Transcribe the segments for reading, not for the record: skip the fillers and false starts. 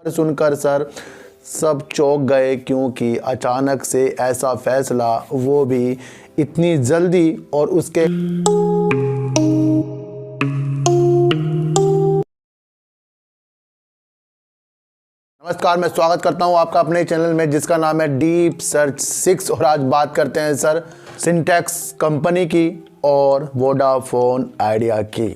सुनकर सर सब चौंक गए, क्योंकि अचानक से ऐसा फैसला, वो भी इतनी जल्दी। और उसके नमस्कार, मैं स्वागत करता हूं आपका अपने चैनल में जिसका नाम है डीप सर्च 6। और आज बात करते हैं सर सिंटेक्स कंपनी की और वोडाफोन आइडिया की,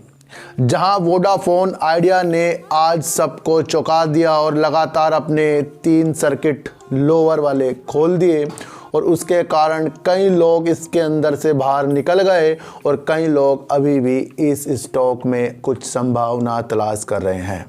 जहां वोडाफोन आइडिया ने आज सबको चौंका दिया और लगातार अपने 3 सर्किट लोअर वाले खोल दिए। और उसके कारण कई लोग इसके अंदर से बाहर निकल गए और कई लोग अभी भी इस स्टॉक में कुछ संभावना तलाश कर रहे हैं।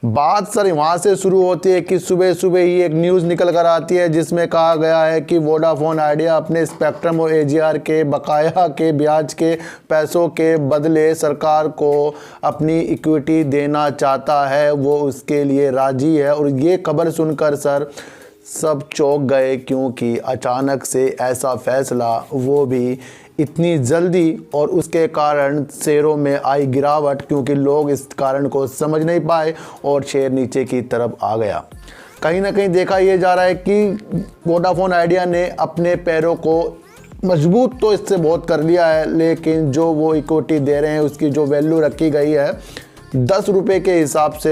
बात सर वहाँ से शुरू होती है कि सुबह सुबह ही एक न्यूज़ निकल कर आती है जिसमें कहा गया है कि वोडाफोन आइडिया अपने स्पेक्ट्रम और एजीआर के बकाया के ब्याज के पैसों के बदले सरकार को अपनी इक्विटी देना चाहता है, वो उसके लिए राजी है। और ये खबर सुनकर सर सब चौंक गए, क्योंकि अचानक से ऐसा फैसला, वो भी इतनी जल्दी। और उसके कारण शेयरों में आई गिरावट, क्योंकि लोग इस कारण को समझ नहीं पाए और शेयर नीचे की तरफ आ गया। कहीं ना कहीं देखा यह जा रहा है कि वोडाफोन आइडिया ने अपने पैरों को मजबूत तो इससे बहुत कर लिया है, लेकिन जो वो इक्विटी दे रहे हैं उसकी जो वैल्यू रखी गई है 10 रुपये के हिसाब से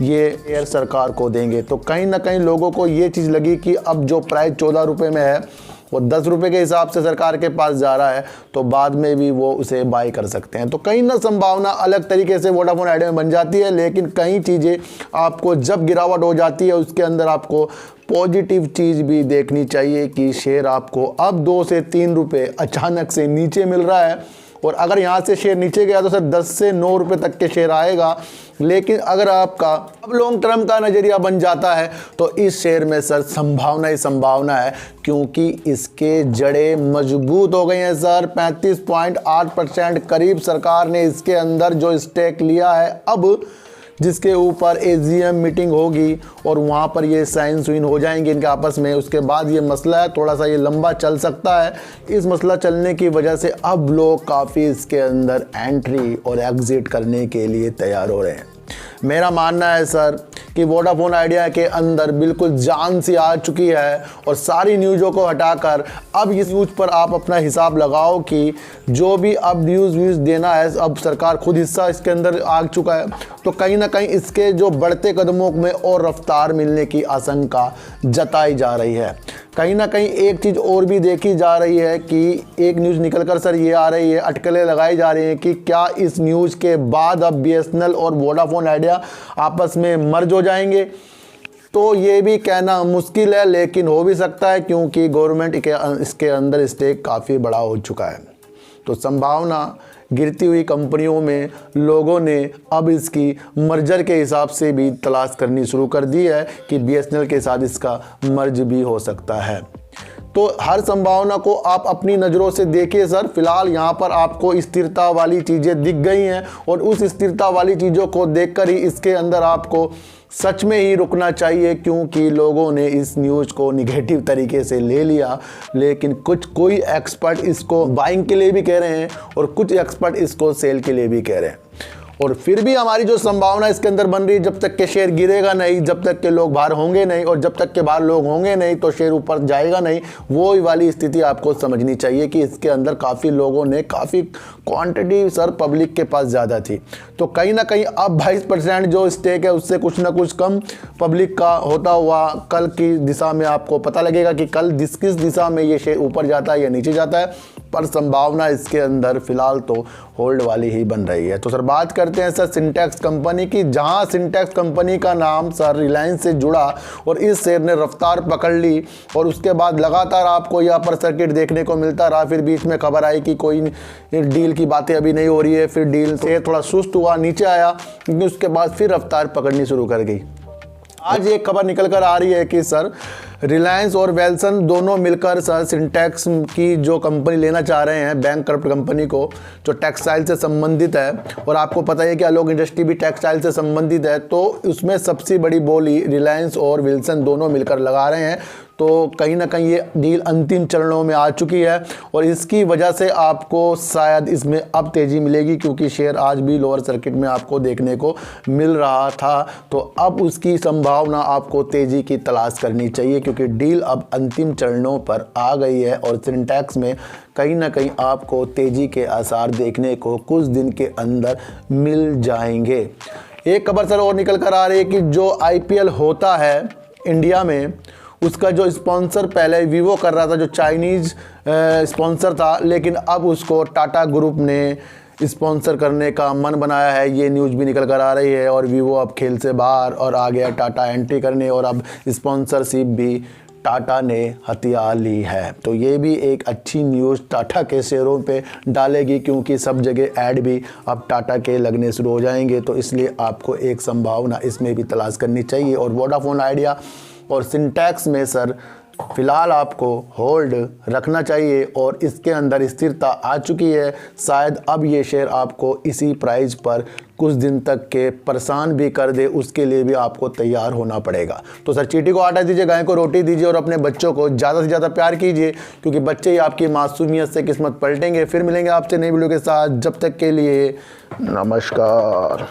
ये शेयर सरकार को देंगे। तो कहीं ना कहीं लोगों को ये चीज़ लगी कि अब जो प्राइस 14 रुपये में है वो 10 रुपये के हिसाब से सरकार के पास जा रहा है, तो बाद में भी वो उसे बाई कर सकते हैं। तो कहीं ना संभावना अलग तरीके से वोडाफोन आइडिया में बन जाती है, लेकिन कई चीज़ें आपको जब गिरावट हो जाती है उसके अंदर आपको पॉजिटिव चीज़ भी देखनी चाहिए कि शेयर आपको अब 2 से 3 रुपये अचानक से नीचे मिल रहा है। और अगर यहाँ से शेयर नीचे गया तो सर 10 से 9 रुपये तक के शेयर आएगा। लेकिन अगर आपका अब लॉन्ग टर्म का नज़रिया बन जाता है तो इस शेयर में सर संभावना ही संभावना है, क्योंकि इसके जड़ें मजबूत हो गई हैं सर। 35.8% करीब सरकार ने इसके अंदर जो स्टेक लिया है, अब जिसके ऊपर एजीएम मीटिंग होगी और वहाँ पर ये साइन सुइन हो जाएंगे इनके आपस में। उसके बाद ये मसला है थोड़ा सा ये लंबा चल सकता है। इस मसला चलने की वजह से अब लोग काफ़ी इसके अंदर एंट्री और एग्ज़िट करने के लिए तैयार हो रहे हैं। मेरा मानना है सर कि वोडाफोन आइडिया के अंदर बिल्कुल जान सी आ चुकी है और सारी न्यूज़ों को हटाकर अब इस न्यूज़ पर आप अपना हिसाब लगाओ कि जो भी अब न्यूज़ देना है, अब सरकार खुद हिस्सा इसके अंदर आ चुका है, तो कहीं ना कहीं इसके जो बढ़ते कदमों में और रफ्तार मिलने की आशंका जताई जा रही है। कहीं ना कहीं एक चीज़ और भी देखी जा रही है कि एक न्यूज़ निकल कर सर ये आ रही है, अटकलें लगाई जा रही हैं कि क्या इस न्यूज़ के बाद अब बीएसएनएल और वोडाफोन आइडिया आपस में मर्ज हो जाएंगे। तो ये भी कहना मुश्किल है, लेकिन हो भी सकता है, क्योंकि गवर्नमेंट इसके अंदर स्टेक काफ़ी बड़ा हो चुका है। तो संभावना गिरती हुई कंपनियों में लोगों ने अब इसकी मर्जर के हिसाब से भी तलाश करनी शुरू कर दी है कि बीएसएनएल के साथ इसका मर्ज भी हो सकता है। तो हर संभावना को आप अपनी नज़रों से देखिए सर। फिलहाल यहाँ पर आपको स्थिरता वाली चीज़ें दिख गई हैं और उस स्थिरता वाली चीज़ों को देखकर ही इसके अंदर आपको सच में ही रुकना चाहिए, क्योंकि लोगों ने इस न्यूज़ को निगेटिव तरीके से ले लिया। लेकिन कोई एक्सपर्ट इसको बाइंग के लिए भी कह रहे हैं और कुछ एक्सपर्ट इसको सेल के लिए भी कह रहे हैं। और फिर भी हमारी जो संभावना इसके अंदर बन रही है, जब तक के शेयर गिरेगा नहीं, जब तक के लोग बाहर होंगे नहीं, और जब तक के बाहर लोग होंगे नहीं तो शेयर ऊपर जाएगा नहीं। वो वाली स्थिति आपको समझनी चाहिए कि इसके अंदर काफ़ी लोगों ने काफ़ी क्वांटिटी सर पब्लिक के पास ज़्यादा थी, तो कहीं ना कहीं अब 22% जो स्टेक है उससे कुछ ना कुछ कम पब्लिक का होता हुआ कल की दिशा में आपको पता लगेगा कि कल किस दिशा में ये शेयर ऊपर जाता है या नीचे जाता है। पर संभावना इसके अंदर फिलहाल तो होल्ड वाली ही बन रही है। तो सर बात करते हैं सर सिंटेक्स कंपनी की, जहां सिंटेक्स कंपनी का नाम सर रिलायंस से जुड़ा और इस शेयर ने रफ्तार पकड़ ली और उसके बाद लगातार आपको यहाँ पर सर्किट देखने को मिलता रहा। फिर बीच में खबर आई कि कोई डील की बातें अभी नहीं हो रही है, फिर डील से थोड़ा सुस्त हुआ, नीचे आया, क्योंकि उसके बाद फिर रफ्तार पकड़नी शुरू कर गई। आज एक खबर निकल कर आ रही है कि सर रिलायंस और वेल्सन दोनों मिलकर सर सिंटेक्स की जो कंपनी लेना चाह रहे हैं, बैंक करप्ट कंपनी को, जो टेक्सटाइल से संबंधित है। और आपको पता है कि आलोक इंडस्ट्री भी टेक्सटाइल से संबंधित है, तो उसमें सबसे बड़ी बोली रिलायंस और विल्सन दोनों मिलकर लगा रहे हैं। तो कहीं ना कहीं ये डील अंतिम चरणों में आ चुकी है और इसकी वजह से आपको शायद इसमें अब तेज़ी मिलेगी, क्योंकि शेयर आज भी लोअर सर्किट में आपको देखने को मिल रहा था। तो अब उसकी संभावना आपको तेज़ी की तलाश करनी चाहिए, क्योंकि डील अब अंतिम चरणों पर आ गई है और सिंटैक्स में कहीं ना कहीं आपको तेज़ी के आसार देखने को कुछ दिन के अंदर मिल जाएंगे। एक खबर सर और निकल कर आ रही है कि जो IPL होता है इंडिया में, उसका जो स्पॉन्सर पहले वीवो कर रहा था, जो चाइनीज़ स्पॉन्सर था, लेकिन अब उसको टाटा ग्रुप ने स्पॉन्सर करने का मन बनाया है। ये न्यूज़ भी निकल कर आ रही है और वीवो अब खेल से बाहर और आ गया टाटा एंट्री करने, और अब स्पॉन्सरशिप भी टाटा ने हथिया ली है। तो ये भी एक अच्छी न्यूज़ टाटा के शेयरों पे डालेगी, क्योंकि सब जगह ऐड भी अब टाटा के लगने शुरू हो जाएंगे। तो इसलिए आपको एक संभावना इसमें भी तलाश करनी चाहिए। और वोडाफोन आइडिया और सिंटैक्स में सर फिलहाल आपको होल्ड रखना चाहिए और इसके अंदर स्थिरता आ चुकी है। शायद अब ये शेयर आपको इसी प्राइस पर कुछ दिन तक के परेशान भी कर दे, उसके लिए भी आपको तैयार होना पड़ेगा। तो सर चींटी को आटा दीजिए, गाय को रोटी दीजिए और अपने बच्चों को ज़्यादा से ज़्यादा प्यार कीजिए, क्योंकि बच्चे ही आपकी मासूमियत से किस्मत पलटेंगे। फिर मिलेंगे आपसे नई वीडियो के साथ, जब तक के लिए नमस्कार।